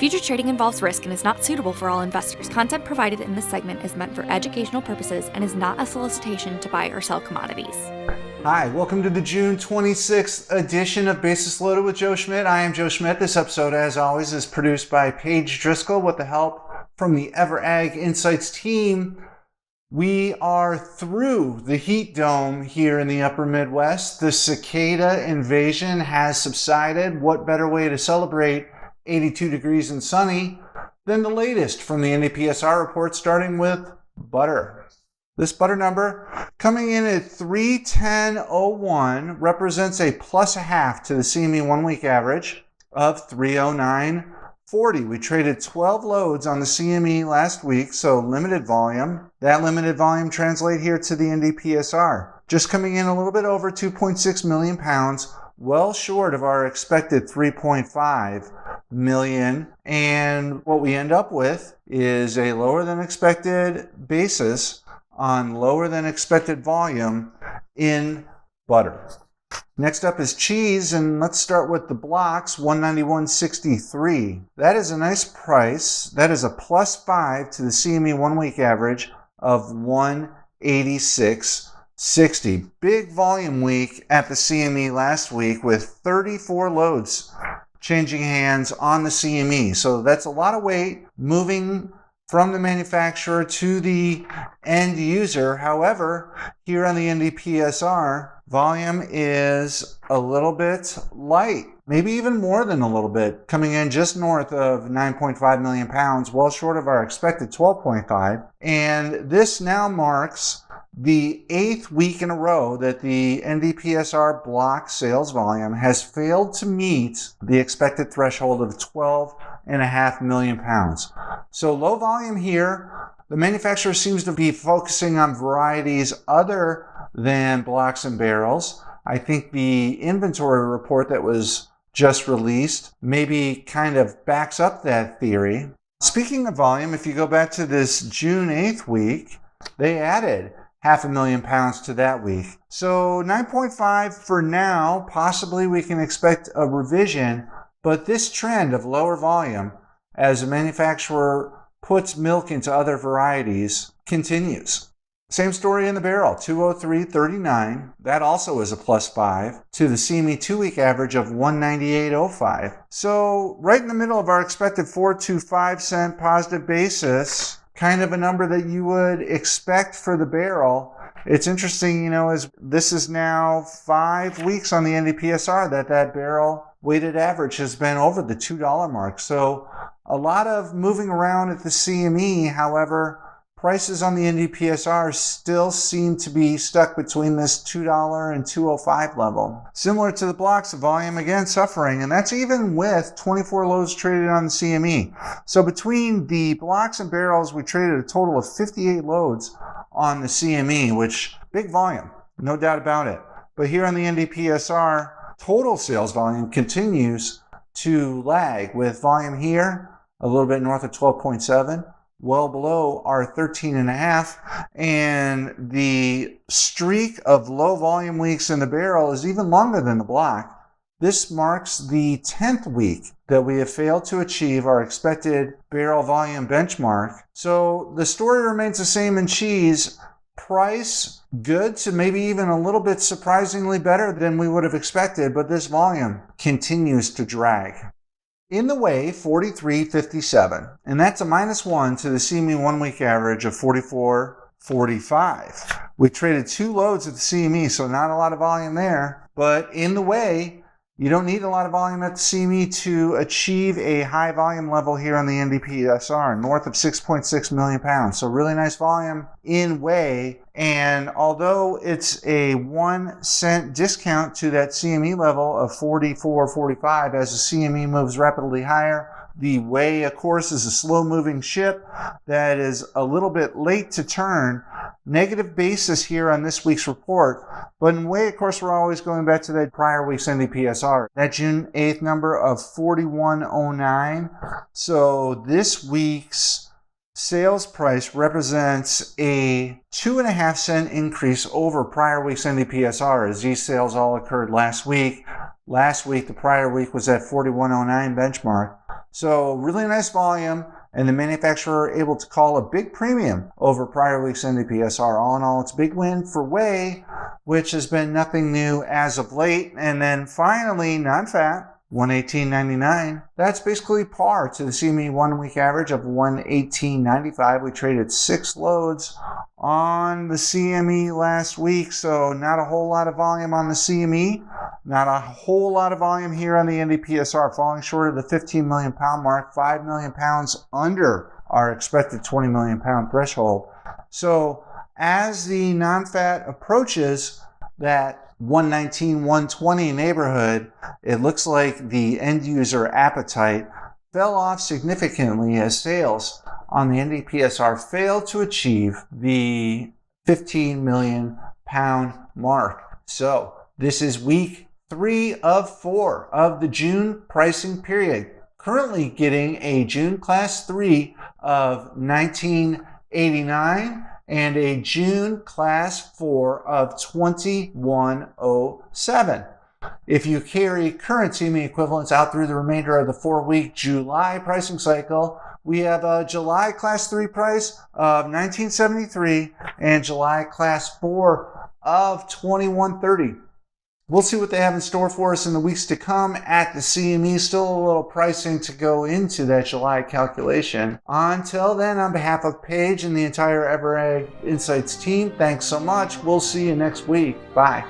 Futures trading involves risk and is not suitable for all investors. Content provided in this segment is meant for educational purposes and is not a solicitation to buy or sell commodities. Hi, welcome to the June 26th edition of Basis Loaded with Joe Schmit. I am Joe Schmit. This episode, as always, is produced by Paige Driscoll with the help from the EverAg Insights team. We are through the heat dome here in the upper Midwest. The cicada invasion has subsided. What better way to celebrate 82 degrees and sunny than the latest from the NDPSR report, starting with butter. This butter number coming in at 310.01 represents a plus a half to the CME 1 week average of 309.40. We traded 12 loads on the CME last week, so limited volume. That limited volume translate here to the NDPSR. Just coming in a little bit over 2.6 million pounds, well short of our expected 3.5 million. And what we end up with is a lower than expected basis on lower than expected volume in butter. Next up is cheese, and let's start with the blocks, 191.63. That is a nice price. That is a plus 5 to the CME 1 week average of 186.60. Big volume week at the CME last week with 34 loads changing hands on the CME. So that's a lot of weight moving from the manufacturer to the end user. However, here on the NDPSR, volume is a little bit light, maybe even more than a little bit, coming in just north of 9.5 million pounds, well short of our expected 12.5. And this now marks the 8th week in a row that the NDPSR block sales volume has failed to meet the expected threshold of 12.5 million pounds. So low volume here. The manufacturer seems to be focusing on varieties other than blocks and barrels. I think the inventory report that was just released maybe kind of backs up that theory. Speaking of volume, if you go back to this June 8th week, they added 500,000 pounds to that week. So 9.5 for now. Possibly we can expect a revision, but this trend of lower volume as a manufacturer puts milk into other varieties continues. Same story in the barrel, 203.39. That also is a plus 5 to the CME 2 week average of 198.05. So right in the middle of our expected 4 to 5 cent positive basis, kind of a number that you would expect for the barrel. It's interesting, as this is now 5 weeks on the NDPSR that barrel weighted average has been over the $2 mark. So a lot of moving around at the CME. However, prices on the NDPSR still seem to be stuck between this $2 and $2.05 level. Similar to the blocks, the volume again suffering, and that's even with 24 loads traded on the CME. So between the blocks and barrels, we traded a total of 58 loads on the CME, which big volume, no doubt about it. But here on the NDPSR, total sales volume continues to lag, with volume here a little bit north of 12.7. well below our 13.5, and the streak of low volume weeks in the barrel is even longer than the block. This marks the 10th week that we have failed to achieve our expected barrel volume benchmark. So the story remains the same in cheese. Price good to maybe even a little bit surprisingly better than we would have expected, but this volume continues to drag. In the whey, 43.57, and that's a minus 1 to the CME 1 week average of 44.45. We traded 2 loads at the CME, so not a lot of volume there. But in the whey, you don't need a lot of volume at the CME to achieve a high volume level here on the NDPSR, north of 6.6 million pounds. So really nice volume in whey. And although it's a 1 cent discount to that CME level of 44.45 as the CME moves rapidly higher, the whey, of course, is a slow-moving ship that is a little bit late to turn. Negative basis here on this week's report. But in whey, of course, we're always going back to that prior week's NDPSR. That June 8th number of 41.09. So this week's sales price represents a 2.5 cent increase over prior week's NDPSR, as these sales all occurred last week. Last week, the prior week was at 41.09 benchmark. So really nice volume, and the manufacturer able to call a big premium over prior week's NDPSR. All in all, it's a big win for whey, which has been nothing new as of late. And then finally, Nonfat, $118.99. That's basically par to the CME 1 week average of $118.95. We traded 6 loads on the CME last week, so not a whole lot of volume on the CME, not a whole lot of volume here on the NDPSR, falling short of the 15 million pound mark, 5 million pounds under our expected 20 million pound threshold. So as the Nonfat approaches that 119, 120 neighborhood, it looks like the end user appetite fell off significantly as sales on the NDPSR failed to achieve the 15 million pound mark. So this is week 3 of 4 of the June pricing period. Currently getting a June class 3 of 1989 and a June class 4 of 2107. If you carry current CME equivalents out through the remainder of the 4-week July pricing cycle, we have a July class 3 price of 1973 and July class 4 of 2130. We'll see what they have in store for us in the weeks to come at the CME. Still a little pricing to go into that July calculation. Until then, on behalf of Paige and the entire EverAg Insights team, thanks so much. We'll see you next week. Bye.